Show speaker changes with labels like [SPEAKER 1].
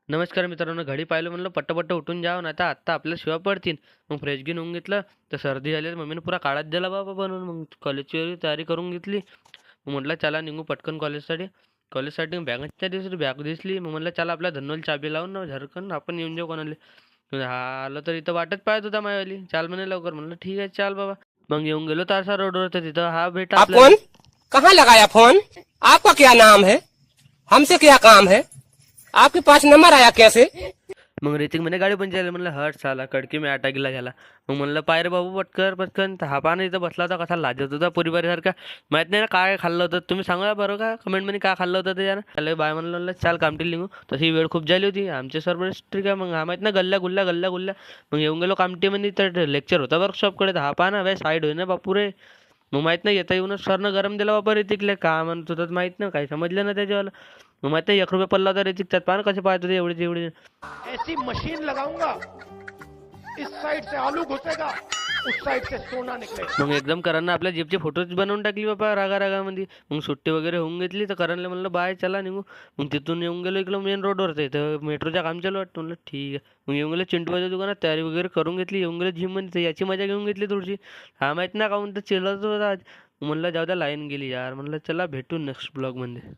[SPEAKER 1] नमस्कार मित्रांनो, घडी पाहिलं म्हणलं पट्ट उठून जावं ना आता आत्ता आपल्याला शिव्या पडतील. मग फ्रेश घेऊन होऊन घेतलं, तर सर्दी झाली तर मम्मीने पुरा काढाच दिला बाबा बनवून. मग कॉलेजची वगैरे तयारी करून घेतली. मग म्हटलं चला निघू पटकन कॉलेजसाठी. कॉलेजसाठी बॅगच्या दिवशी बॅग दिसली. मग म्हटलं चला आपल्या धन्नोला चाबी लावून ना झरकन आपण येऊन जाऊ कोणाला. हा आलं तर इथं वाटच पाहत होता माझ्यावाली. चाल म्हणे लवकर. म्हणलं ठीक आहे चाल बाबा. मग येऊन गेलो तारसा रोडवर, तर तिथं हा भेटा
[SPEAKER 2] आप
[SPEAKER 1] आपल्याला.
[SPEAKER 2] कौन? कहाँ लगाया फोन? आपका क्या नाम है? हमसे क्या काम है? आपके पास नंबर आया कैसे?
[SPEAKER 1] मग ऋतिक म्हणे गाडी पण चालली. म्हणलं हट साला कडकी मी अटॅकला झाला. मग म्हणलं पाय रे बाबू पटकर पटकन. तर हा पान इथं बसला होता, कसा लाजत होता पोरीबारीसारखा. माहित नाही ना काय खाल्लं होतं, तुम्ही सांगा बरं का कमेंटमध्ये काय खाल्लं होतं ते त्यानं. त्याला बाय म्हणलं चाल कामटीला निघू. तशी वेळ खूप झाली होती. आमचे सर बरेच स्ट्रिक आहे. मग हा माहित ना गल्ल्या गुल्ल्या. मग येऊन गेलो कामटीमध्ये, तर लेक्चर होता वर्कशॉपकडे. तर हा पहा ना साईड होई ना बापू रे. मग माहित नाही येता येऊनच सरनं गरम दिला बाबा ऋतिकले. का म्हणत होतं माहित नाही, काही समजलं ना त्याच्यावाला. मग माहित नाही 1 रुपया पडला होता ऋतिक. त्यात पाहा कसे पाहत होते एवढे एवढे.
[SPEAKER 3] ऐसी मशीन लगाऊंगा, इस साइड से आलू घुसेगा, उस साइड से सोना निकलेगा.
[SPEAKER 1] मग एकदम करणनं आपल्या जीपचे फोटोज बनवून टाकली बाबा रागारागामध्ये. मग सुट्टी वगैरे होऊन घेतली, तर करणला म्हणलं बाय चला निघू. मग तिथून येऊन गेलो इकडं मेन रोडवर. इथं मेट्रोच्या काम चालू वाटतं. म्हणलं ठीक आहे. मग येऊन गेलो चिंटूबाच्या दुकानात, तयारी वगैरे करून घेतली. येऊन गेलो जिममध्ये, तर याची मजा घेऊन घेतली थोडीशी. हा माहीत ना काहून तर चिल्लत होता आज. म्हणलं जाऊ द्या लाईन गेली यार. म्हणलं चला भेटू नेक्स्ट ब्लॉगमध्ये.